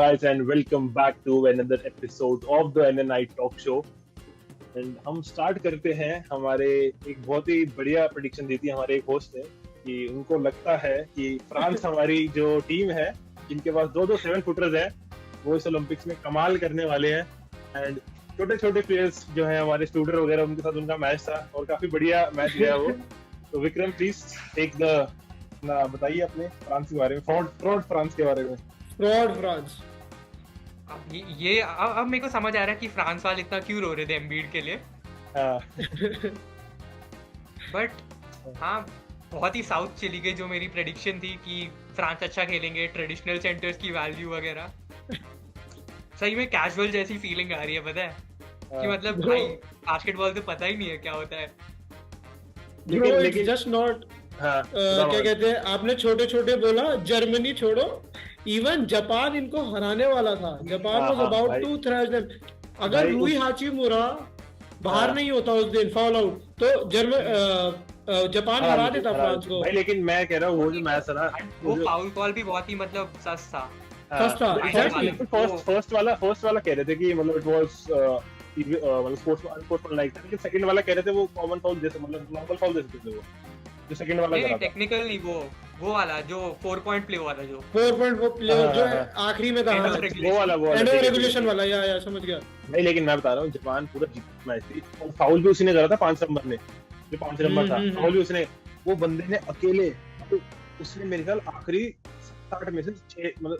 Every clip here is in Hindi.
guys, and welcome back to another episode of the NNI Talk Show. And हम स्टार्ट करते हैं हमारे एक बहुत ही बढ़िया प्रेडिक्शन दी थी हमारे एक होस्ट ने कि उनको लगता है कि फ्रांस हमारी जो टीम है जिनके पास दो दो 7 फुटर्स हैं वो इस ओलंपिक्स में कमाल करने वाले हैं। एंड छोटे छोटे प्लेयर्स जो हैं हमारे स्टूडेंट वगैरह उनके साथ उनका मैच था और काफी बढ़िया मैच गया वो। तो विक्रम प्लीज टेक द ना बताइए अपने फ्रांस के बारे में, फ्रॉड फ्रांस के बारे में। Fraud France. अब मेरे को समझ आ रहा है कि फ्रांस वाले इतना क्यों रो रहे थे एम्बीड के लिए। बट हाँ, बहुत ही साउथ चली गई जो मेरी प्रेडिक्शन थी कि फ्रांस अच्छा खेलेंगे, ट्रेडिशनल सेंटर्स की वैल्यू वगैरह। सही में कैजुअल जैसी फीलिंग आ रही है, पता है कि मतलब भाई बास्केटबॉल तो पता ही नहीं है क्या होता है। लेकिन जस्ट नॉट क्या कहते हैं, आपने छोटे छोटे बोला, जर्मनी छोड़ो, इवन जापान इनको हराने वाला था। Japan was about to thrash them. अगर रूई हाचिमुरा बाहर नहीं होता उस दिन फॉल आउट तो जापान हरा देता फ्रांस को भाई। लेकिन मैं कह रहा हूँ वो जो मैच है ना, वो फाउल कॉल भी बहुत ही मतलब सस्त था। फर्स्ट वाला कह रहे थे कि मतलब इट वाज मतलब स्पोर्ट्समैनलाइक था, लेकिन सेकंड वाला कह रहे थे वो कॉमन फाउल जैसे मतलब नॉर्मल फाउल जैसे थे वो जो सेकंड वाला नहीं टेक्निकल नहीं, वो वाला जो 4 पॉइंट प्ले वाला जो 4 पॉइंट वो प्ले जो आखिरी में था वो वाला एंड रेगुलेशन वाला या समझ गया नहीं। लेकिन मैं बता रहा हूँ जापान पूरा जीत मैच थी और फाउल भी उसी ने करा था 5 नंबर ने, जो 5 नंबर था फाउल भी उसने, वो बंदे ने अकेले, तो उसने मेरे ख्याल आखिरी 7 में से 6 मतलब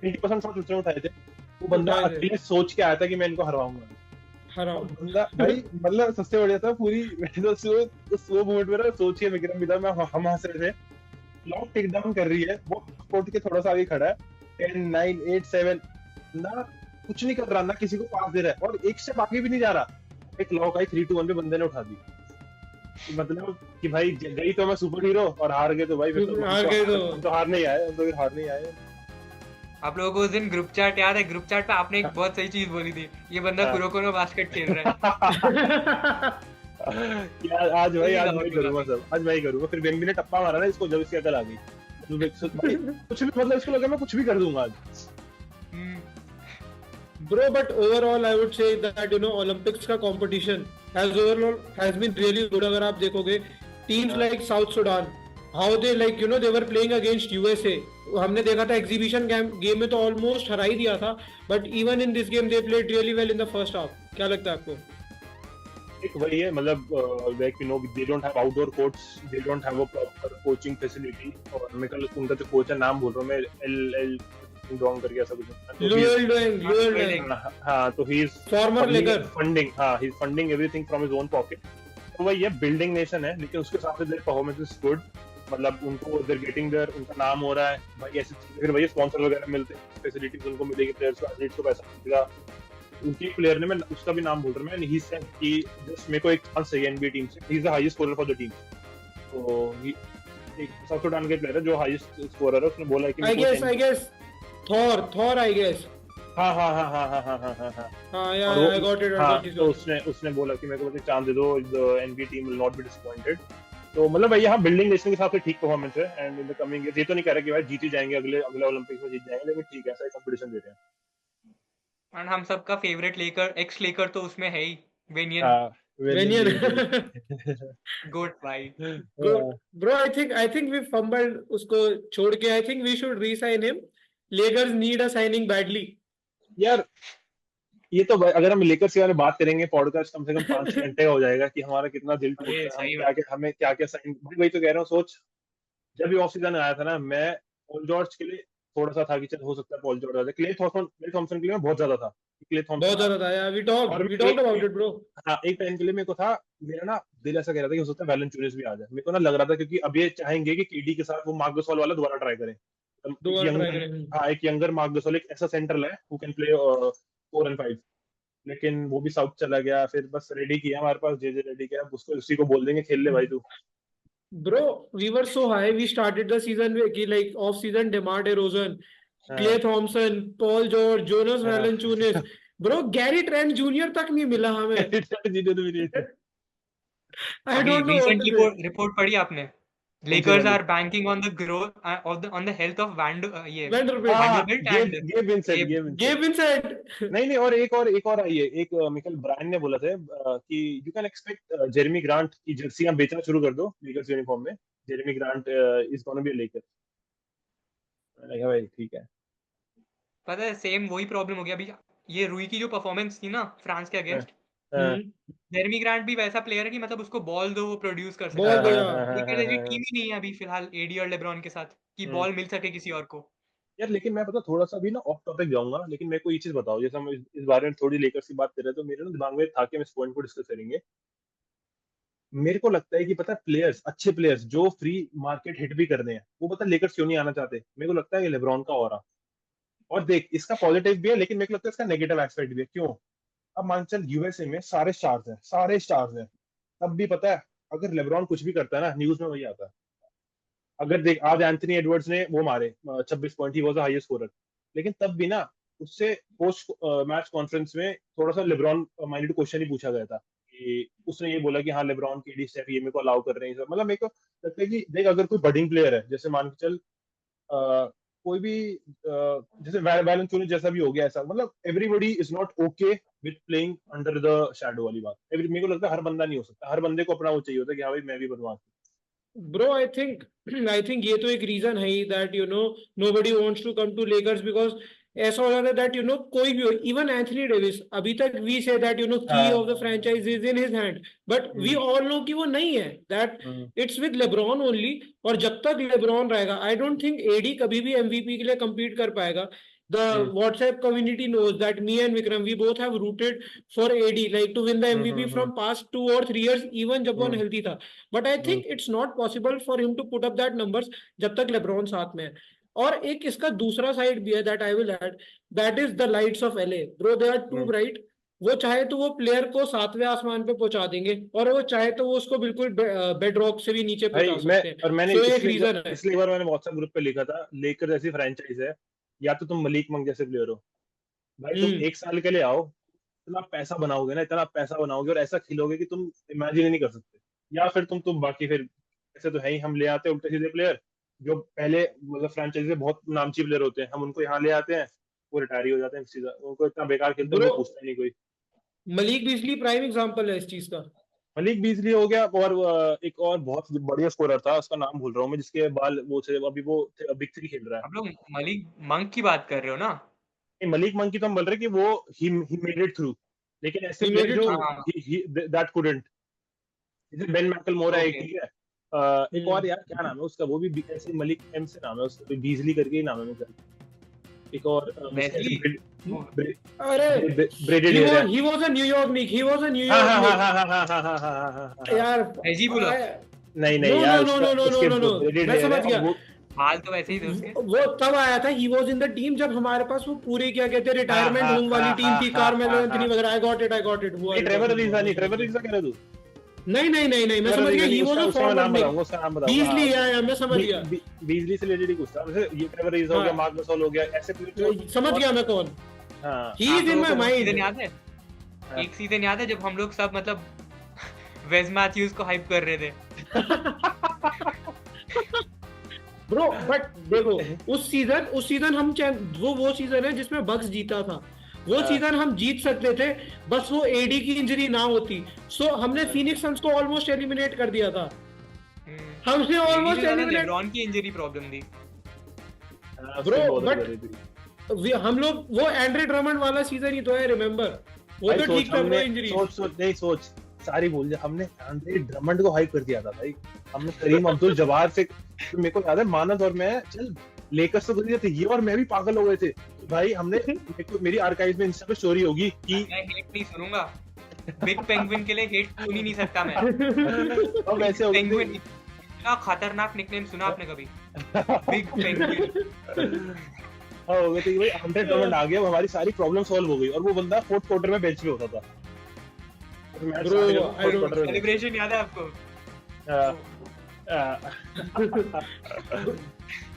90% शॉट उसने उठाए थे। वो बंदा अकेले सोच के आया था कि मैं इनको हरवाऊंगा। बंदा भाई मतलब सबसे बढ़िया था पूरी वो मोमेंट में ना, सोचिए विक्रम भी था, मैं हम हंस रहे थे। क्लॉक टिक डाउन कर रही है, वो कोर्ट के थोड़ा सा आगे खड़ा है, 10 9 8 7 ना कुछ नहीं कर रहा, ना किसी को पास दे रहा है और एक स्टेप आगे भी नहीं जा रहा। एक क्लॉक आई 3 2 1 पे बंदे ने उठा दी, मतलब कि भाई गई तो मैं सुपर हीरो और हार गए तो भाई तो हार नहीं आए, तो फिर हार नहीं आए। आप लोगों को उस दिन ग्रुप चैट याद है? ग्रुप चैट पे आपने एक बहुत सही चीज बोली थी, ये बंदा कुरोको में बास्केट खेल रहा है। यार आज भाई करूंगा सब, आज भाई करूंगा। फिर बेम्बी ने टप्पा मारा ना इसको जब इसकी अकल आ गई, कुछ भी मतलब इसको लगा मैं कुछ भी कर दूंगा आज। Bro, but overall I would say that Olympics का competition has been really good. अगर आप देखोगे teams like South Sudan, how they they were playing against USA. हमने देखा था एग्जीबिशन गेम में तो ऑलमोस्ट हरा ही दिया था, but even in this game they played really well in the first half. क्या लगता है आपको? एक वही है मतलब like they don't have outdoor courts, they don't have a proper coaching facility, और मैं कल उनका जो कोच है नाम बोल रहा हूं मैं, एल डोंग करके ऐसा कुछ। हाँ, तो ही इज फॉर्मर लेकर फंडिंग, हाँ he is funding everything from his own pocket. तो वही है, बिल्डिंग नेशन है, लेकिन उसके साथ देयर परफॉर्मेंस इज गुड, मतलब उनको देयर गेटिंग देयर, उनका नाम हो रहा है भाई ऐसे। फिर वही स्पॉन्सर वगैरह मिलते हैं, फैसिलिटीज उनको मिलेगी, प्लेयर्स को, एथलीट्स को पैसा मिलेगा। उनकी प्लेयर ने, मैं उसका भी नाम बोल रहा हूं मैं, ही सेड कि जस्ट मेरे को एक चांस चाहिए एनबीए टीम से, he is the highest scorer for the team. तो ही एक साउथ सुडान के प्लेयर है जो हाईएस्ट स्कोरर है, उसने बोला है कि I guess Thor I guess. हाँ या आई गॉट इट। तो उसने बोला कि मेरे को एक चांस दे दो, the NBA team will not be disappointed. तो मतलब भाई यहाँ बिल्डिंग नेशन के हिसाब से ठीक परफॉर्मेंस है, एंड इन द कमिंग ये तो नहीं कह रहा कि भाई जीत ही जाएंगे, अगले ओलंपिक्स में जीत जाएंगे, लेकिन ठीक है, ऐसा कंपटीशन दे रहे हैं। और हम सबका फेवरेट एक्स लेकर तो उसमें है ही, वेनियन। गुड भाई, bro I think we fumbled उसको छोड़ के। I think we should resign him. Lakers need a signing badly. यार ये तो अगर हम लेकर्स के बारे में बात करेंगे पॉडकास्ट कम से कम 5 घंटे का हो जाएगा कि हमारा कितना दिल टूटता है, हमें क्या क्या साइन। वही तो कह रहा हूँ, सोच जब भी ऑफ सीजन आया था ना, मैं पॉल जॉर्ज के लिए थोड़ा सा था कि चल हो सकता है पॉल जॉर्ज आ जाए, क्ले थॉमसन के लिए बहुत ज्यादा था, क्ले थॉमसन बहुत ज्यादा था यार, we talked about it bro. हाँ, एक टाइम के लिए मेरे को था, मेरा ना दिल ऐसा कह रहा था कि हो सकता है वैलेंचुनियस भी आ जाए। मेरे को ना लग रहा था क्योंकि अब ये चाहेंगे कि केडी के साथ वो मार्क गसोल वाला दोबारा ट्राई करें। हाँ, एक यंगर मार्क गसोल, एक ऐसा सेंटर है हु कैन प्ले 4 and 5, लेकिन वो भी साउथ चला गया। फिर बस रेडी किया हमारे पास, जे रेडी किया, उसको उसी को बोल देंगे खेल ले भाई तू। Bro, we were so high. We started the season with like off season DeMar DeRozan, Klay Thompson, Paul George, Jonas Valanciunas. Bro, Gary Trent Jr. तक नहीं मिला हमें। I don't know what to say. Report पढ़ी आपने? Lakers are banking on the growth on the health of Vanderbilt and Gabe Vincent. नहीं और एक और आई है, एक मिकल ब्रायन ने बोला था कि you can expect Jeremy grant की जर्सियां बेचना शुरू कर दो लेकर्स यूनिफॉर्म में, Jeremy grant is gonna be a लेकर। मैंने कहा भाई ठीक है। पता है सेम वही प्रॉब्लम हो गया अभी, ये रूई की जो परफॉर्मेंस थी ना फ्रांस के अगेंस्ट, जेरेमी ग्रांट भी वैसा प्लेयर है कि मतलब उसको बॉल दो वो प्रोड्यूस कर सकता है, लेकिन ऐसी टीम ही नहीं है अभी फिलहाल एडी और लेब्रॉन के साथ कि बॉल मिल सके किसी और को। यार लेकिन मैं पता थोड़ा सा भी ना ऑफ टॉपिक जाऊंगा, लेकिन मेरे को ये चीज बताओ, जैसे हम इस बारे में थोड़ी लेकर्स की बात कर रहे हैं तो मेरे ना दिमाग में था कि हम इस पॉइंट को डिस्कस करेंगे। मेरे को लगता है कि पता है प्लेयर्स, अच्छे प्लेयर्स जो फ्री मार्केट हिट भी कर रहे हैं, वो पता है लेकर्स क्यों नहीं आना चाहते? मेरे को लगता है कि लेब्रॉन का ऑरा। और देख इसका पॉजिटिव भी है लेकिन मेरे को लगता है इसका नेगेटिव एस्पेक्ट भी है। क्यों? अब मान चल यूएसए में सारे स्टार्स हैं, तब भी पता है अगर लेब्रॉन कुछ भी करता है ना न्यूज में वही आता है। अगर देख आज एंथनी एडवर्ड्स ने वो मारे 26 point, he was the highest scorer, लेकिन तब भी ना उससे पोस्ट मैच कॉन्फ्रेंस में थोड़ा सा लेब्रॉन माइंडेड क्वेश्चन ही पूछा गया था कि उसने ये बोला कि हाँ लेब्रॉन केडी स्टेफ ये मेरे को अलाउ कर रहे हैं। मतलब मेरे को लगता है कि देख अगर कोई बडिंग प्लेयर है, जैसे मान के चल कोई भी जैसे वैलेंचुनिस जैसा भी हो गया ऐसा, मतलब everybody is not okay with playing under the shadow वाली बात। मेरे को लगता है हर बंदा नहीं हो सकता, हर बंदे को अपना वो चाहिए होता है कि हाँ भाई मैं भी बनवा। Bro, I think ये तो एक रीजन है ही that nobody wants to come to Lakers because ऐसा हो जाता है that कोई भी हो, even Anthony Davis अभी तक we say that key of the franchise is in his hand, but we all know कि वो नहीं है, that it's with LeBron only। और जब तक LeBron रहेगा I don't think AD कभी भी MVP के लिए compete कर पाएगा। The WhatsApp community knows that me and Vikram, we both have rooted for AD like to win the MVP from past 2 or 3 years, even जब वो unhealthy था। But I think it's not possible for him to put up that numbers जब तक LeBron साथ में है। और एक इसका दूसरा साइड भी है that I will add, that is the lights of LA, bro, they are too bright। वो चाहे तो वो प्लेयर को 7वें आसमान पे पहुंचा देंगे और वो चाहे तो वो उसको बिल्कुल बेडरॉक से भी नीचे पहुंचा सकते हैं। और मैंने तो एक रीजन है, इसलिए बार मैंने व्हाट्सएप ग्रुप पे लिखा था लेकर ऐसी फ्रेंचाइज है, या तो तुम मलिक मंक जैसे प्लेयर हो भाई, तुम 1 साल के लिए आओ, इतना पैसा बनाओगे ना, इतना पैसा बनाओगे और ऐसा खिलोगे कि तुम इमेजिन ही नहीं कर सकते। या फिर तुम बाकी फिर ऐसे तो है ही, हम ले आते हैं उल्टे सीधे प्लेयर जो पहले मतलब फ्रेंचाइजी से बहुत नामची प्लेयर होते हैं, हम उनको यहाँ ले आते हैं, वो रिटायर हो जाते हैं सीधा, उनको इतना बेकार खेलते हैं, पूछता नहीं कोई। मलिक बीसली प्राइम एग्जांपल है इस चीज का। मलिक बीसली हो गया, और एक और बहुत बढ़िया स्कोरर था, उसका नाम भूल रहा हूँ मैं, जिसके बाल वो थे, अभी वो बिग 3 खेल रहा है। आप लोग मलिक मंक की बात कर रहे हो ना? मलिक मंक की तो हम बोल रहे कि वो ही मेड इट थ्रू, लेकिन ऐसे प्लेयर जो दैट कुडंट, जैसे बेन मैकलमोर है, ठीक है, एक और यार क्या नाम है उसका, वो भी ऐसे मलिक एम से नाम है उसका, बीजली करके ही नाम है उसका। एक और अरे ब्रेडेड, he was a New York Knick, he was a New York Knick यार, एजी बोला नहीं यार, नो मैं समझ गया, हाल तो वैसे ही थे उसके। वो तब आया था, he was in the team जब हमारे पास वो पूरे क्या कहते हैं रिटायरमेंट होम वाली टीम थी, कार्मेलो एंथनी वगैरह। आई गॉट इट हुआ। ट्रेवर रीजा कह रहे तू? नहीं मैं समझ गया, ही वाज अ फॉर्मर निक, उसका नाम बताओ। बीजली है, मैं समझ गया, बीजली से रिलेटेड ही कुछ था, जैसे ये ट्रेवर रीजा हो गया, मार्क गसोल हो गया, ऐसे प्लेयर समझ गया मैं कौन। हां, he is in my mind. याद है एक सीजन याद है जब हम लोग सब मतलब वेज मैथ्यूज को हाइप कर रहे थे ब्रो, बट देखो उस सीजन हम वो सीजन है जिसमें बक्स जीता था, वो सीजन हम जीत सकते थे, बस वो एडी की इंजरी ना होती। सो हमने फीनिक्स सन्स को ऑलमोस्ट एलिमिनेट कर दिया था, हमने ऑलमोस्ट एलिमिनेट, लेब्रॉन की इंजरी प्रॉब्लम थी ब्रो, बट हम लोग वो एंड्रे ड्रमंड वाला सीजन ही तो है, रिमेंबर, वो तो ठीक था, वो इंजरी सोच सारी भूल जा, हमने एंड्रे ड्रमंड को हाइप कर दिया था भाई, हमने करीम अब्दुल जब्बार से, मेरे को याद है मानद और मैं चल लेकर्स तो कर थे, ये और मैं भी पागल हो गए थे भाई, हमने मेरी आर्काइव में इंस्टा पे स्टोरी होगी कि मैं हेट नहीं सुनूंगा, बिग पेंगुइन के लिए हेट सुन ही नहीं सकता मैं। अब ऐसे हो गए, इतना खतरनाक निकनेम सुना आपने कभी? Big penguin. हां हो गए थे भाई, 100 ड्रमंड आ गया, हमारी सारी प्रॉब्लम सॉल्व हो गई, और वो बंदा फोर्थ क्वार्टर में बेंच पे होता था। सेलिब्रेशन याद है आपको?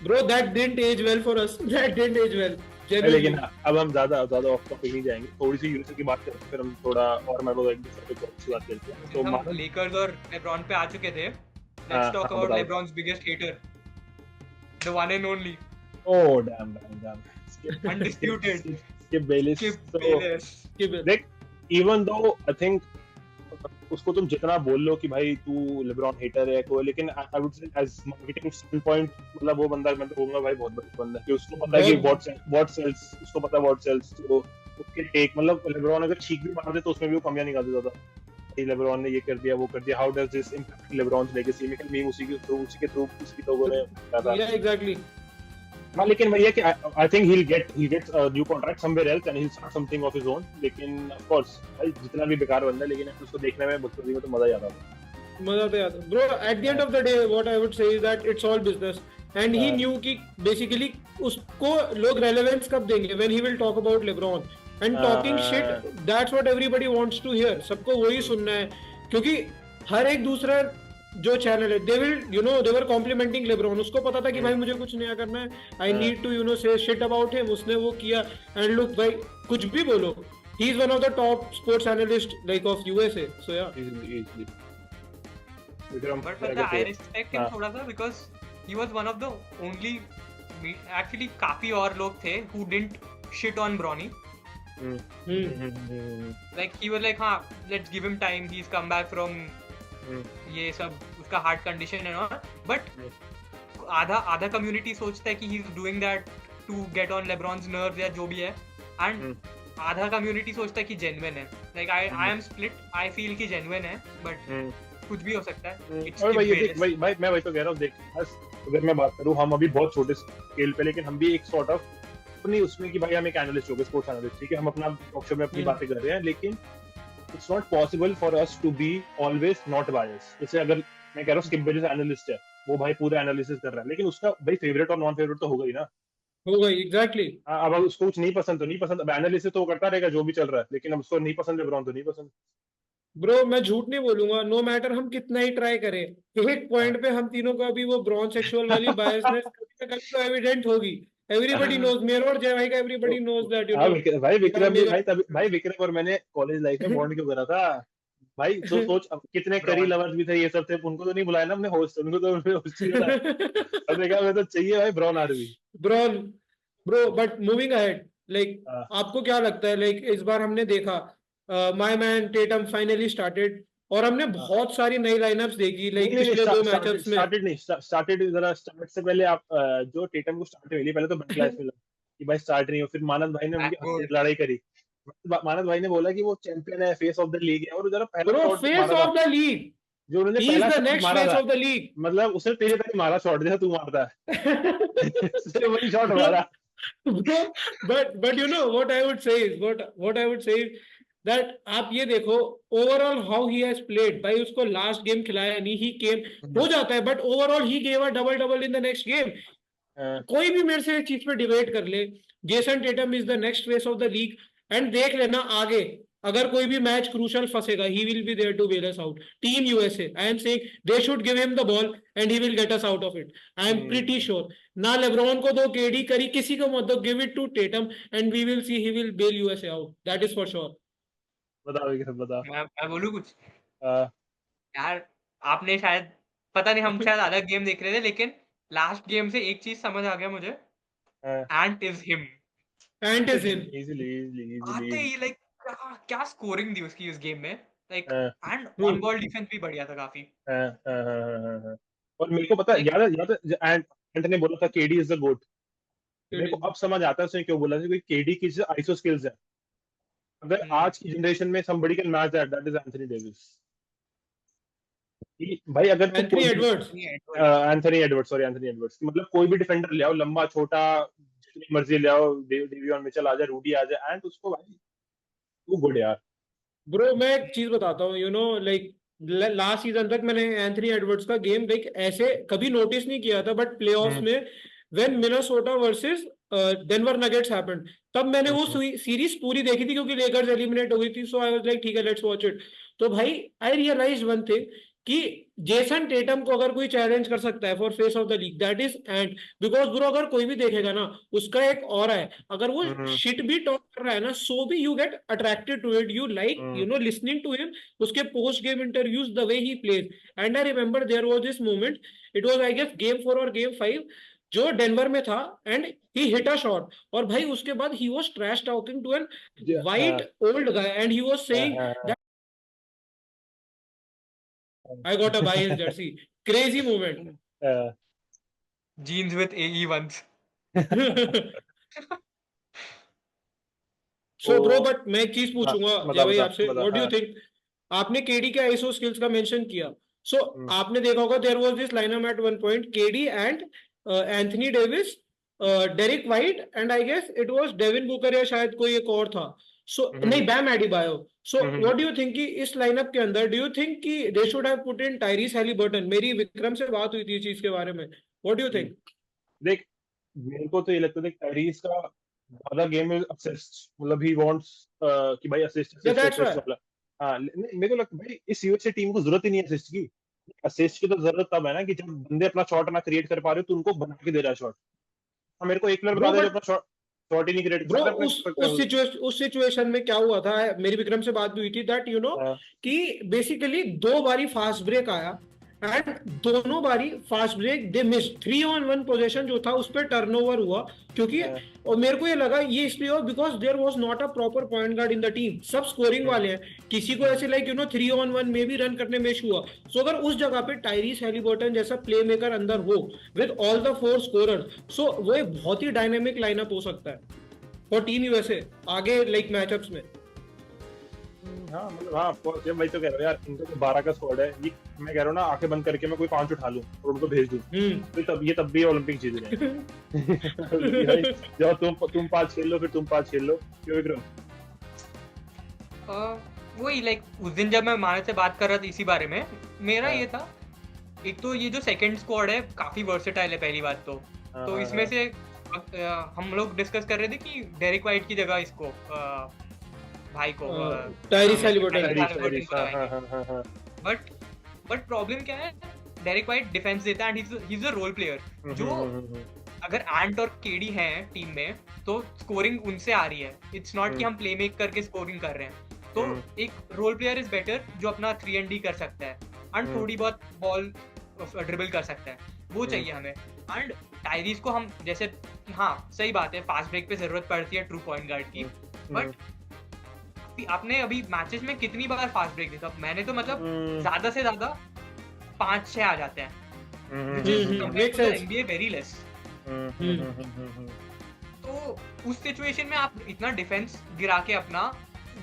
Bro, that didn't age well for us. That didn't age well. लेकिन अब हम ज्यादा ऑफ टॉपिक नहीं जाएंगे, थोड़ी सी यूएसए की बात करते हैं, फिर हम थोड़ा और मैं एक दूसरे पे बात करते हैं। तो हम लेकर्स और लेब्रॉन पे आ चुके थे, Let's talk about LeBron's biggest hater, the one and only. Oh damn. Undisputed. Skip Bayless. Like, even though I think उसको तुम जितना बोल लो कि भाई तू लेब्रॉन हेटर है कोई, लेकिन I would say as marketing standpoint मतलब वो बंदा मैं तो कहूंगा भाई बहुत बड़ा बंदा है कि उसको पता है कि व्हाट सेल्स, उसको पता है व्हाट सेल्स, तो उसके टेक मतलब लेब्रॉन अगर छींक भी मार दे तो उसमें भी वो कमियां निकाल देता था कि लेब्रॉन ने ये कर दिया वो कर दिया, how does this impact LeBron's legacy में, मीम उसी के थ्रू उसकी लोगों ने कहा था एग्जैक्टली। हाँ, लेकिन भैया कि I think he'll get new contract somewhere else and he'll start something of his own, लेकिन ऑफ कोर्स भाई जितना भी बेकार बंदा है लेकिन उसको देखने में बचपन में तो मजा ही आता था। मजा तो आता bro. At the end of the day what I would say is that it's all business and he knew कि बेसिकली उसको लोग रेलेवेंस कब देंगे when he will talk about LeBron and talking shit, that's what everybody wants to hear. सबको वही सुनना है क्योंकि हर एक दूसरा जो चैनल है they will they were complimenting LeBron. उसको पता था कि भाई मुझे कुछ नया करना है, I need to say shit about him, उसने वो किया एंड लुक भाई कुछ भी बोलो he is one of the top sports analyst like of USA, so yeah easily. But I respect him थोड़ा सा because he was one of the only actually काफी और लोग थे who didn't shit on Bronny. Like he was like हाँ let's give him time, he's come back from ये सब उसका हार्ट कंडीशन है और बट आधा कम्युनिटी सोचता है कि he is doing that to get on LeBron's nerves या जो भी है, एंड आधा कम्युनिटी सोचता है कि जेन्युइन है। Like I am split, I feel कि जेन्युइन है बट कुछ भी हो सकता है। और भाई मैं वही तो कह रहा हूँ, देख अगर मैं बात करूँ हम अभी बहुत छोटे स्केल पे, लेकिन हम भी एक सॉर्ट ऑफ अपनी उसमें कि भाई हम एक एनालिस्ट हो गए, स्पोर्ट्स एनालिस्ट, ठीक है, हम अपना टॉक शो में अपनी बातें कर रहे हैं, लेकिन it's not possible for us to be always not biased। जैसे अगर मैं कह रहा हूँ स्किप बेलिस एनालिस्ट है, वो भाई पूरा एनालिसिस कर रहा है, लेकिन उसका भाई फेवरेट और नॉन फेवरेट तो होगा ही ना, होगा एग्जैक्टली। अब उसको कुछ नहीं पसंद तो नहीं पसंद, अब एनालिसिस तो वो करता रहेगा जो भी चल रहा है, लेकिन अब उसको नहीं पसंद लेब्रॉन तो नहीं पसंद। ब्रो मैं झूठ नहीं बोलूंगा, नो मैटर हम कितना ही ट्राई करें, एक पॉइंट पे हम तीनों का भी वो ब्रॉन सेक्सुअल वाली बायसनेस कभी तो एविडेंट होगी। एवरीबॉडी नोज, मेरा और जय भाई का एवरीबॉडी नोज दैट भाई विक्रम भी भाई विक्रम और मैंने कॉलेज लाइफ में बॉन्ड क्यों करा था भाई, तो सोच कितने करी लवर्स भी थे ये सब थे, उनको तो नहीं बुलाया ना हमने होस्ट, उनको तो होस्ट किया अब देखा मैं तो चाहिए भाई Bron army Bron bro. But moving ahead like आपको क्या लगता है, लाइक इस बार हमने देखा my man Tatum finally started और हमने बहुत सारी नई लाइनअप्स देखी लाइक पिछले दो मैचअप्स में। स्टार्टेड जरा स्टार्ट से पहले आप जो टेटम को स्टार्ट मिली पहले तो बैकलैश मिला कि भाई स्टार्ट नहीं हो, फिर मानद भाई ने उनकी लड़ाई करी, मानद भाई ने बोला कि वो चैंपियन है, फेस ऑफ द लीग है, और जरा पहला फेस ऑफ द लीग जो उन्होंने पहला next face of the league, मतलब उसने तेरे पहले मारा शॉट जैसा तू मारता है उसने वही शॉट मारा। but you know what I would say is that आप ये देखो overall how he has played, भाई उसको लास्ट गेम खिलाया नहीं, ही केम हो जाता है but overall he gave a double in the next game. कोई भी मेरे से एक चीज पे डिबेट कर ले, Jason Tatum is the next face of the league and देख लेना आगे अगर कोई भी मैच क्रूशल फंसेगा he will be there to bail us out. Team USA I am saying they should give him the ball and he will get us out of it, I am pretty sure. ना लेब्रॉन को दो, केडी करी, किसी को मत दो, give it to Tatum and we will see he will bail USA out, that is for sure. बता मैं बोलूं कुछ यार, आपने शायद पता नहीं, हम शायद अलग गेम देख रहे थे, लेकिन लास्ट गेम से एक चीज समझ आ गया मुझे, एंट इज हिम इजीली आते ही लाइक क्या स्कोरिंग दी उसकी इस गेम में, like and on ball defence भी बढ़िया था काफी। और मेरे को पता याद है एंट ने बोला था केडी इज द गोट, मेरे को अब समझ आता है उसने क्यों बोला, क्योंकि केडी की जो आईसो स्किल्स है, अगर आज की जनरेशन में somebody can match that is Anthony Davis भाई। अगर एंथनी एडवर्ड्स मतलब कोई भी डिफेंडर ले आओ, लंबा छोटा जितनी मर्जी ले आओ, डेवियन मिचेल आ जाए, रूडी आ जाए, एंड उसको भाई तू गुड यार। ब्रो मैं एक चीज बताता हूँ, लाइक लास्ट सीजन तक मैंने एंथनी एडवर्ड्स का गेम लाइक ऐसे कभी नोटिस नहीं किया था, बट प्लेऑफ्स में when Minnesota versus Denver nuggets happened, तब मैंने वो सीरीज पूरी देखी थी क्योंकि लेकर्स एलिमिनेट हो गई थी, सो आई वाज लाइक ठीक है लेट्स वॉच इट। तो भाई आई रियलाइज वन थिंग कि जेसन टेटम को अगर कोई चैलेंज कर सकता है for face of the league, that is and, because bro अगर कोई भी देखेगा ना, उसका एक ऑरा है, अगर वो शिट भी टॉक कर रहा है ना, सो भी you get attracted to it, you like you know listening to him, उसके post game interviews, the way he plays. And I remember there was this moment, it was I guess game 4 और गेम 5 जो डेनवर में था, and he hit a shot, और भाई उसके बाद he was trash talking to an white old guy, and he was saying I got to buy his jersey. Crazy moment. Jeans with AE ones. So bro, but मैं एक चीज पूछूंगा जय भाई आपसे, what do you think? आपने केडी के आईएसओ स्किल्स का मेंशन किया, so आपने देखा होगा there was this lineup at one point, KD and Anthony Davis, Derrick White, and I guess it was Devin Booker या शायद कोई एक और था. So नहीं, बैम एडिबायो. So what do you think कि इस लाइनअप के अंदर do you think कि they should have put in Tyrese Haliburton? मेरी विक्रम से बात हुई थी इस चीज के बारे में. What do you think? देख, मेरे को तो ये लगता है कि टायरीस का ज्यादा गेम में असिस्ट, मतलब ही वांट्स कि भाई असिस्ट वाला. हां, मेरे को लगता है भाई इस यूएसए टीम को जरूरत ही नहीं है असिस्ट की. असिस्ट की तो जरूरत तब है ना कि जब बंदे अपना शॉट ना क्रिएट कर पा रहे हो तो उनको बना के दे रहा है शॉट. मेरे को एक प्लेयर बता दे जो अपना शॉट ही नहीं क्रिएट कर रहा. उस सिचुएशन में क्या हुआ था, मेरी विक्रम से बात भी हुई थी, दैट यू नो कि बेसिकली 2 बारी फास्ट ब्रेक आया, एंड दोनों बारी fast break they miss. 3-on-1 position जो था उस पर टर्नओवर हुआ, क्योंकि और मेरे को ये लगा ये इसलिए हो because there was not a proper point guard in the team. सब स्कोरिंग वाले हैं, किसी को ऐसे लाइक यू नो 3-on-1 में भी रन करने में इशू हुआ. सो अगर उस जगह पे टायरीस हैलिबर्टन जैसा प्ले मेकर अंदर हो विद ऑल द 4 स्कोरर, सो वो एक बहुत ही डायनेमिक लाइनअप हो सकता है फॉर टीम यूएसए आगे लाइक मैचअप्स में. हाँ मतलब हाँ, जब भाई तो कह रहा हूँ यार, इनका तो 12 का स्क्वाड है. ये मैं कह रहा हूँ ना, आंखें बंद करके मैं कोई 5 उठा लूं और उनको भेज दूं, तो तब भी ओलंपिक जीत जाएंगे. जब तुम 5 खेल लो, फिर तुम 5 खेल लो. क्यों विक्रम? वही लाइक उस दिन जब मैं मानव से बात कर रहा था इसी बारे में, मेरा ये था, एक तो ये जो सेकंड स्क्वाड है काफी वर्सेटाइल है पहली बात तो इसमें से हम लोग डिस्कस कर रहे थे कि डेरिक वाइट की जगह इसको भाई को टायरीस हैलिबर्टन. बट प्रॉब्लम क्या है, डेरिक वाइट डिफेंस देता है and he is a role player. जो अगर एंट और केडी हैं टीम में तो स्कोरिंग उनसे आ रही है. इट्स नॉट कि हम प्ले मेक करके स्कोरिंग कर रहे हैं. तो एक रोल प्लेयर इज बेटर जो अपना 3&D कर सकता है एंड थोड़ी बहुत बॉल ड्रिबल कर सकता है, वो चाहिए हमें. एंड टायरीस को हम जैसे, हाँ सही बात है, फास्ट ब्रेक पे जरूरत पड़ती है ट्रू पॉइंट गार्ड की, बट आपने अभी मैचेस में कितनी बार फास्ट ब्रेक देखा? मैंने तो मतलब ज्यादा से ज्यादा 5-6 आ जाते हैं, NBA वेरी लेस. तो उस सिचुएशन में आप इतना डिफेंस गिरा के अपना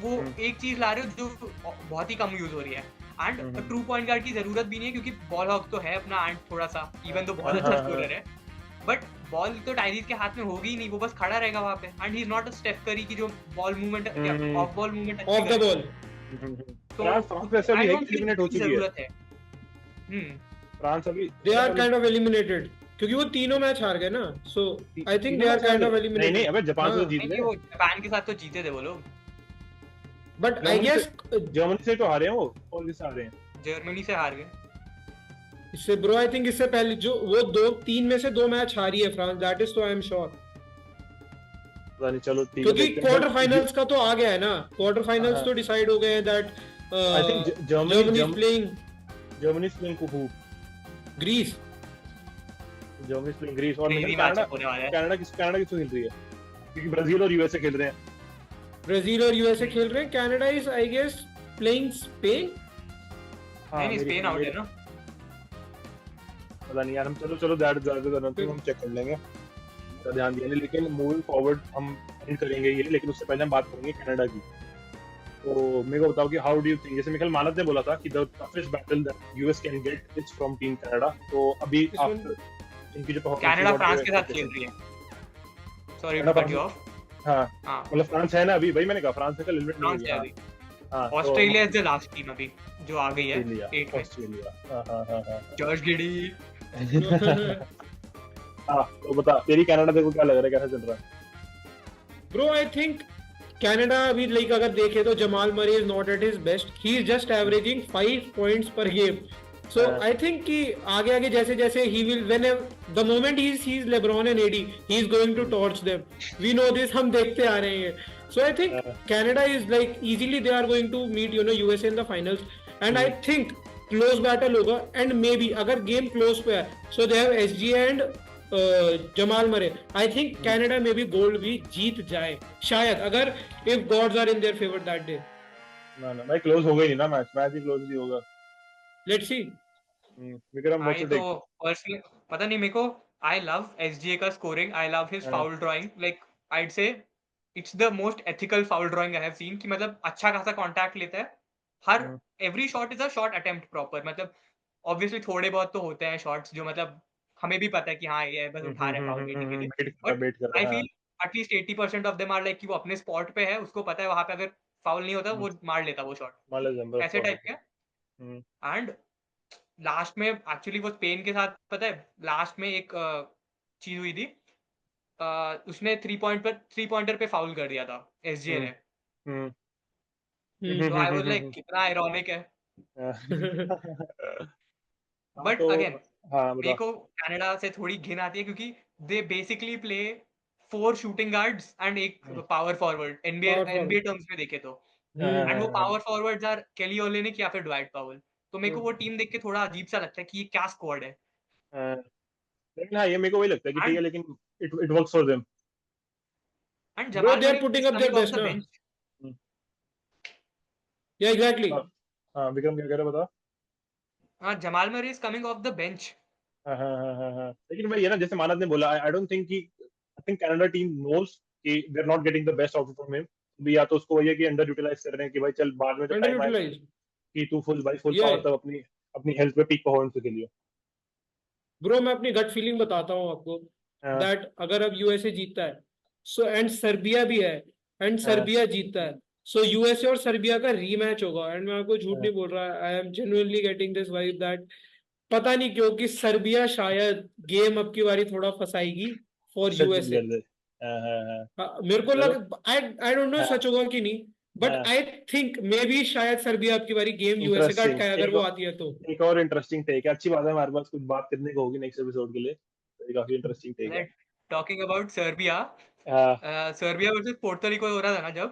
वो एक चीज ला रहे हो जो बहुत ही कम यूज हो रही है. एंड ट्रू पॉइंट गार्ड की जरूरत भी नहीं है क्योंकि बॉल हॉक तो है अपना एंड थोड़ा सा, इवन तो बहुत अच्छा स्कोरर है, बट बॉल तो टायरीस के हाथ में होगी ही नहीं, वो बस खड़ा रहेगा वहां पे. And he is not a Steph Curry की जो बॉल मूवमेंट या off ball movement off the ball. तो फ्रांस वैसे भी एलिमिनेट हो चुकी है. फ्रांस अभी they are kind of eliminated क्योंकि वो तीनों मैच हार गए ना. So I think they are kind of eliminated. नहीं अबे जापान से जीत गए. वो जापान के साथ तो जीते थे वो लोग, बट आई गेस जर्मनी से तो हारे हैं वो. और किससे हारे हैं? जर्मनी से हार गए. इससे ब्रो आई थिंक इससे पहले जो वो 2-3 में से 2 मैच हारी है फ्रांस, दैट इज तो आई एम श्योर. पता नहीं, चलो ठीक है. क्योंकि क्वार्टर फाइनल्स का तो आ गया है ना, क्वार्टर फाइनल्स तो डिसाइड हो गए हैं that I think Germany is playing who? Greece. Germany is playing Greece. और कनाडा किसको खेल रही है? क्योंकि ब्राजील और यूएसए खेल रहे हैं. ब्राजील और यूएसए खेल रहे हैं. Canada is I guess playing Spain. नहीं स्पेन आउट है ना. पता नहीं यार, हम चलो दैट हम चेक कर लेंगे, ध्यान दिया नहीं. लेकिन मूविंग फॉरवर्ड हम एंड करेंगे ये, लेकिन उससे पहले हम बात करेंगे कनाडा की. तो मेरे को बताओ कि हाउ डू यू थिंक, जैसे मिखाइल मानव ने बोला था कि the toughest battle that US can get is from team Canada. तो अभी आफ्टर इनकी जो कनाडा फ्रांस के साथ खेल रही है. Sorry to cut you off. हां मतलब फ्रांस है ना अभी, भाई मैंने कहा फ्रांस से कल एलिमिनेट हो गया. हां Australia is the last team अभी जो आ गई है 8 में. ऑस्ट्रेलिया. हां जॉर्ज गिडी. तो बता तेरी कनाडा देखो क्या लग रहा है, कैसा चल रहा है? ब्रो आई थिंक कनाडा अभी लाइक अगर देखे तो जमाल मरी is not at his best. He is just averaging 5 points पर गेम. So I think कि आगे आगे जैसे जैसे he will whenever the moment he sees LeBron and AD he is going to torch them. We know this, हम देखते आ रहे हैं. So I think Canada is like easily they are going to meet USA in the finals and I think close battle होगा and maybe अगर game close पे है so they have SGA and Jamal मरे. I think Canada maybe gold भी जीत जाए शायद अगर if gods are in their favor that day. ना भाई क्लोज हो गई नहीं ना मैच ही क्लोज नहीं होगा. Let's see. विक्रम व्हाट तो पर्सनली पता नहीं मेरे को आई लव एसजीए का scoring, I love his foul drawing. Like I'd say it's the most ethical foul drawing I have seen कि मतलब अच्छा खासा कांटेक्ट लेता है. हर every shot is a shot attempt proper. मतलब ऑब्वियसली थोड़े बहुत तो होते हैं शॉट्स जो मतलब हमें भी पता है कि हाँ ये बस उठा रहे हैं फाउल देने के लिए, but I feel at least 80% of them are like कि वो अपने स्पॉट पे है, उसको पता है वहां पे अगर फाउल नहीं होता वो मार लेता वो शॉट, ऐसे टाइप का. एंड लास्ट में एक्चुअली वो स्पेन के साथ पता है लास्ट में एक चीज हुई थी, उसने 3 पॉइंटर पे फाउल कर दिया था एसजे ने. तो आई वाज लाइक कितना आयरॉनिक है. बट अगेन मेरे को कनाडा से थोड़ी घिन आती है क्योंकि they basically play 4 shooting guards and एक पावर फॉरवर्ड एनबीए टर्म्स में देखे तो. एंड वो पावर फॉरवर्ड्स आर केली ओलेनिक या फिर ड्वाइट पावेल. तो मेरे को वो टीम देख के थोड़ा अजीब सा लगता है कि ये क्या स्क्वाड है. लेकिन हाँ ये मेरे को वही लगता है कि ठीक है लेकिन it works for them. And Jamal they are putting up their best now. Yeah, exactly. हाँ विक्रम क्या कह रहे बता. हाँ जमाल मरे is coming of the bench. हाँ लेकिन भाई ये ना जैसे मानद ने बोला आई डोंट थिंक कि I think Canada team knows कि they are not getting the best out from him. भी या तो उसको वही है कि अंडर यूटिलाइज कर रहे हैं कि भाई चल बाद में तो टाइम आए कि तू फुल पावर तब अपनी हेल्थ पे पीक परफॉर्मेंस के लिए. ब्रो मैं अपनी गट फीलिंग बताता हूँ आपको दैट अगर अब यूएसए जीतता है सो एंड सर्बिया भी है एंड सर्बिया जीतता है सो यूएसए और सर्बिया का रीमैच होगा. एंड मैं आपको झूठ नहीं बोल रहा, I am genuinely getting this vibe that पता नहीं क्यों कि सर्बिया शायद गेम अब की बारी थोड़ा फंसाएगी फॉर यूएसए. मेरे को लग आई डोंट नो सच होगा कि नहीं but I think may be शायद सर्बिया आपकी बारी गेम यूएसए का अटकाए अगर वो आती है तो. एक और इंटरेस्टिंग टेक है. अच्छी बात है हमारे पास कुछ बात करने को होगी नेक्स्ट एपिसोड के लिए. ये काफी इंटरेस्टिंग टेक है. Talking about Serbia, Serbia versus Puerto Rico हो रहा था ना जब,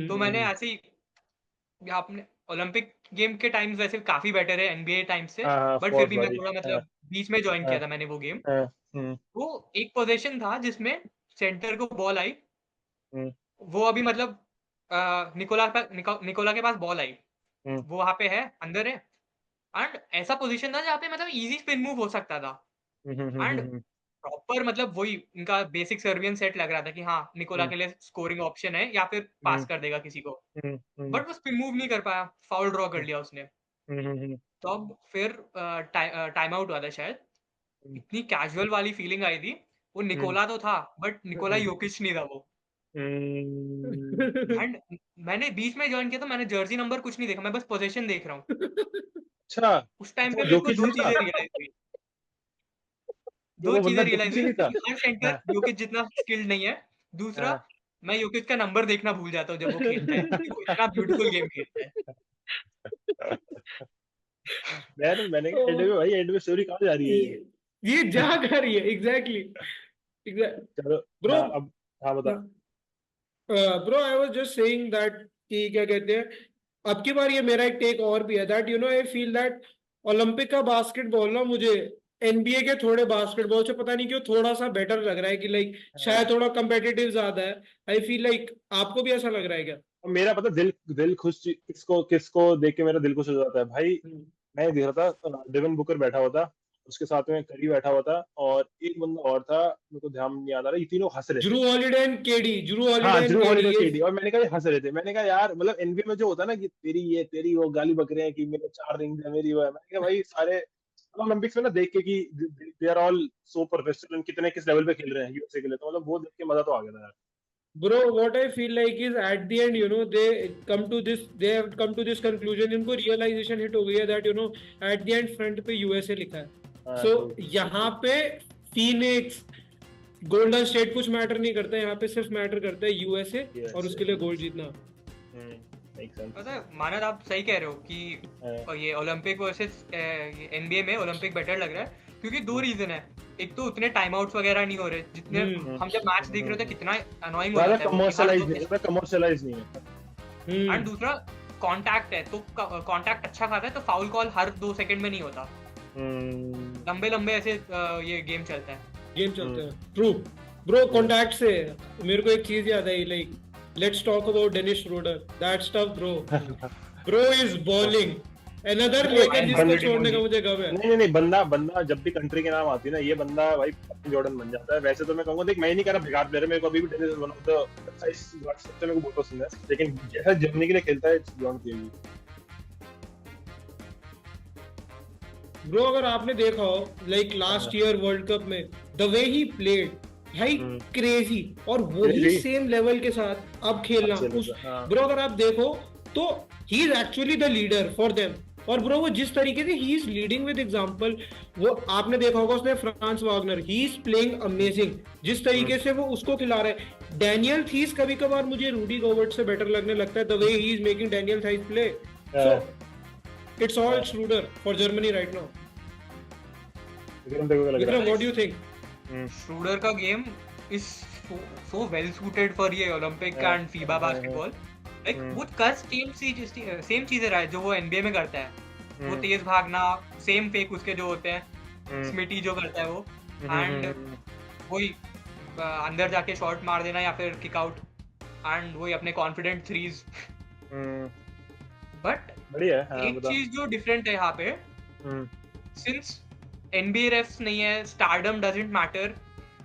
तो मैंने ऐसे ही आपने ओलंपिक गेम के टाइम्स वैसे काफी बेटर है एनबीए टाइम से, बट फिर भी मैं थोड़ा मतलब बीच में ज्वाइन किया था मैंने वो गेम. वो एक पोजीशन था जिसमें सेंटर को बॉल आई, वो अभी मतलब निकोला के पास बॉल आई, वो वहां पे है अंदर है एंड ऐसा पोजीशन था जहाँ पे मतलब इजी स्पिन मूव हो सकता था. एंड प्रॉपर मतलब वही इनका बेसिक सर्बियन सेट लग रहा था कि हाँ निकोला के लिए स्कोरिंग ऑप्शन है या फिर पास कर देगा किसी को, बट वो स्पिन मूव नहीं कर पाया, फाउल ड्रॉ कर लिया उसने. तो अब फिर टाइम आउट हुआ था शायद. इतनी कैजुअल वाली फीलिंग आई थी. वो निकोला तो था बट निकोला योकिच नहीं था वो. एंड मैंने बीच में ज्वाइन किया तो मैंने जर्सी नंबर कुछ नहीं देखा, मैं बस पोजीशन देख रहा हूँ. अच्छा उस टाइम पे मेरे को दो चीजें रियलाइज हुई. हर सेंटर योकिच जितना स्किल्ड नहीं है. दूसरा मैं योकिच का नंबर देखना भूल जाता हूँ जब वो खेलता है, वो इतना ब्यूटीफुल गेम खेलता है. मैंने भाई एंड में स्टोरी कहाँ जा रही है ये जा कर रही है. एग्जैक्टली चलो ब्रो. अब हाँ बता. Bro I was just saying that कि क्या कहते हैं अब की बार ये मेरा एक टेक और भी है that I feel that Olympic का बास्केटबॉल ना मुझे एनबीए के थोड़े बास्केटबॉल से पता नहीं क्यों थोड़ा सा बेटर लग रहा है कि लाइक शायद थोड़ा कम्पिटिटिव ज्यादा है. आई फील लाइक आपको भी ऐसा लग रहा है क्या? मेरा पता दिल खुश किसको देख के मेरा दिल खुश हो जाता है भाई. मैं देख रहा था डेविन बुकर बैठा हुआ था, उसके साथ में करी बैठा हुआ था और एक बंदा और था मेरे को ध्यान नहीं आ रहा. ये तीनों हंस रहे थे. Drew holiday and KD. और मैंने कहा ये हंस रहे थे. मैंने कहा यार मतलब एनबीए में जो होता है ना कि तेरी वो गाली बक रहे हैं कि मेरे 4 रिंग्स है मेरी वो है. मैंने कहा भाई सारे ओलंपिक्स में ना देख के कि they are all so professional, कितने किस लेवल पे खेल रहे हैं यूएसए के लिए, तो मतलब वो देख के मजा तो आ गया था यार. Bro, what I feel like is at the end, they have come to this conclusion. इनको realization hit हो गई है that at the end front पे USA लिखा है. So यहाँ पे Phoenix, Golden State कुछ मैटर नहीं करता है, यहाँ पे सिर्फ मैटर करता है USA और उसके लिए गोल्ड जीतना. Make sense. पता है मानद, आप सही कह रहे हो कि ये ओलंपिक वर्सेस एनबीए में ओलंपिक बेटर लग रहा है क्योंकि दो रीजन है। एक तो उतने टाइम आउट्स वगैरह नहीं हो रहे जितने हम जब मैच देख रहे होते कितना अनोइंग हो ज्यादा जाता है कमर्शियलाइज नहीं है। एंड दूसरा कांटेक्ट है, तो कांटेक्ट अच्छा खाता है तो फाउल कॉल हर 2 सेकंड में नहीं होता। लंबे लंबे ऐसे ये गेम चलता है। True bro. कांटेक्ट से मेरे को एक चीज याद आई, like let's talk about Dennis Schroder, that stuff bro is balling another Laker जिसको छोड़ने का मुझे गम है। नहीं बंदा जब भी कंट्री के नाम आती है ना, ये बंदा भाई जॉर्डन बन जाता है। वैसे तो मैं कहूंगा, देख मैं ही नहीं कह रहा बेकार प्लेयर है, मेरे को अभी भी डेनिस वन ऑफ द सबसे मेरे को बहुत पसंद है, लेकिन जैसा जर्मनी के लिए खेलता है इट्स बियॉन्ड थियरी। ब्रो अगर आपने देखा हो like last year world cup में द वे ही प्लेड, भाई क्रेजी, और वही सेम लेवल के साथ अब खेलना उस ब्रो अगर आप देखो तो he is actually the leader for them. और ब्रो वो जिस तरीके से he is leading with example, वो आपने देखा होगा उसने France Wagner, he is playing amazing, जिस तरीके से वो उसको खिला रहा है। डैनियल थीस कभी कभार मुझे रूडी गोबर्ट से बेटर लगने लगता है, the way he is making Daniel these play. So it's all Schroeder for Germany right now. Vikram, what do you think? Schroeder का game is so well suited for ये Olympic and FIBA basketball. Like वो कर सेम चीजें रहा है जो वो NBA में करता है। वो तेज भागना, सेम फेक उसके जो होते हैं, स्मिटी जो करता है वो, एंड वही अंदर जाके शॉट मार देना या फिर किक आउट, एंड वही अपने कॉन्फिडेंट थ्रीज। बट बढ़िया है। एक चीज जो डिफरेंट है यहाँ पे, सिंस NBA refs नहीं है, स्टारडम डजंट मैटर,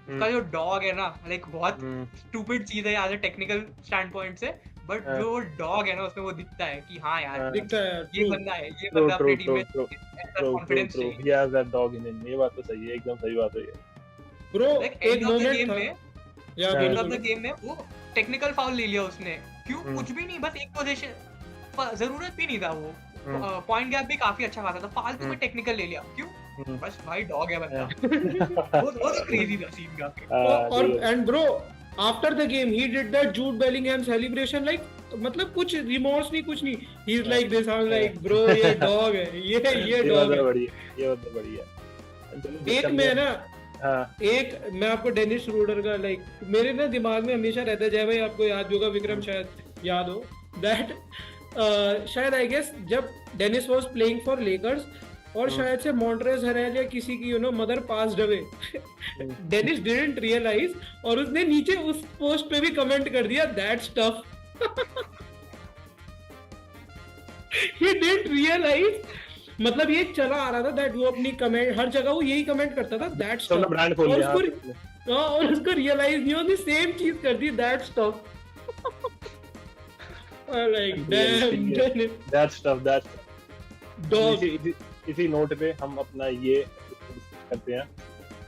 उसका जो डॉग है ना, लाइक बहुत स्टूपिड चीज है as a technical standpoint से, बट जो डॉग है ना उसमें वो दिखता है कि हाँ यार दिखता है ये बंदा है, ये बंदा अपनी टीम में कॉन्फिडेंस चाहिए। he has that dog in him। ये बात तो सही है, एकदम सही बात है ब्रो। एक मोमेंट था या एंड ऑफ द गेम में वो टेक्निकल फाउल ले लिया उसने, क्यों? कुछ भी नहीं, बस एक पोजीशन, जरूरत भी नहीं था, वो पॉइंट गैप भी काफी अच्छा खासा था, फालतू में टेक्निकल ले लिया, क्यों? बस भाई डॉग है बंदा। वो तो क्रेजी था सीन का। और and bro after the game he did that Jude Bellingham celebration, like मतलब कुछ रिमोर्स नहीं, कुछ नहीं, he is like this, I am like bro ये डॉग है, ये डॉग है, ये बहुत बढ़िया। एक में ना एक मैं आपको डेनिस श्रोडर का लाइक मेरे ना दिमाग में हमेशा रहता है, जय भाई आपको याद होगा, विक्रम शायद याद हो, दैट शायद आई गेस जब Dennis was playing for Lakers और शायद से मॉन्ट्रेज हरेल या किसी की mother passed away, Dennis didn't realize और उसने नीचे उस पोस्ट पे भी कमेंट कर दिया that stuff. He didn't realize, मतलब ये चला आ रहा था दैट वो अपनी कमेंट हर जगह वो यही कमेंट करता था दैट स्टफ, ब्रांड खोल लिया और उसको रियलाइज नहीं होती, सेम चीज कर दी that stuff. Like damn, that stuff dog। इसी नोट पे हम अपना ये करते हैं।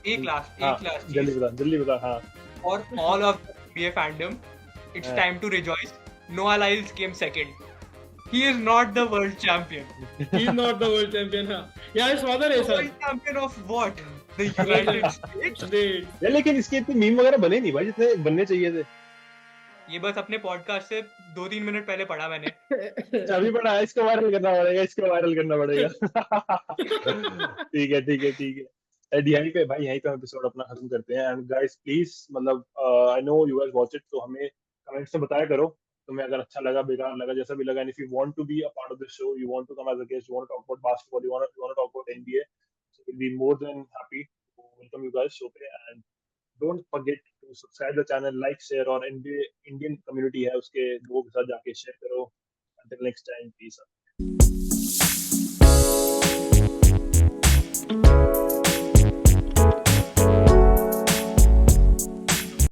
एक लास्ट जल्दी बता। हाँ, for all of the NBA fandom, it's time to rejoice. Noah Lyles came second. He is not the world champion. He is not the world champion. हाँ, yeah, his father is world champion of what? The United States. लेकिन इसके इतने मीम वगैरह बने नहीं भाई जितने बनने चाहिए थे। ये बस अपने पॉडकास्ट से 2-3 मिनट पहले पढ़ा मैंने। अभी पढ़ा, इसको वायरल करना पड़ेगा। ठीक है। यहीं पे हम एपिसोड अपना खत्म करते हैं। एंड गाइस प्लीज, मतलब I know you guys watch it, तो हमें कमेंट्स में बताया करो तुम्हें अगर अच्छा लगा, बेकार लगा, जैसा भी लगा। And if you want to be a part of this show, you want to come as a guest, you want to talk about basketball, you want to talk about NBA, so we'll be more than happy to welcome you guys show पे। and don't forget to subscribe the channel, like, share, और Indian community है उसके लोगों के साथ जाके शेयर करो। Until next time, peace out.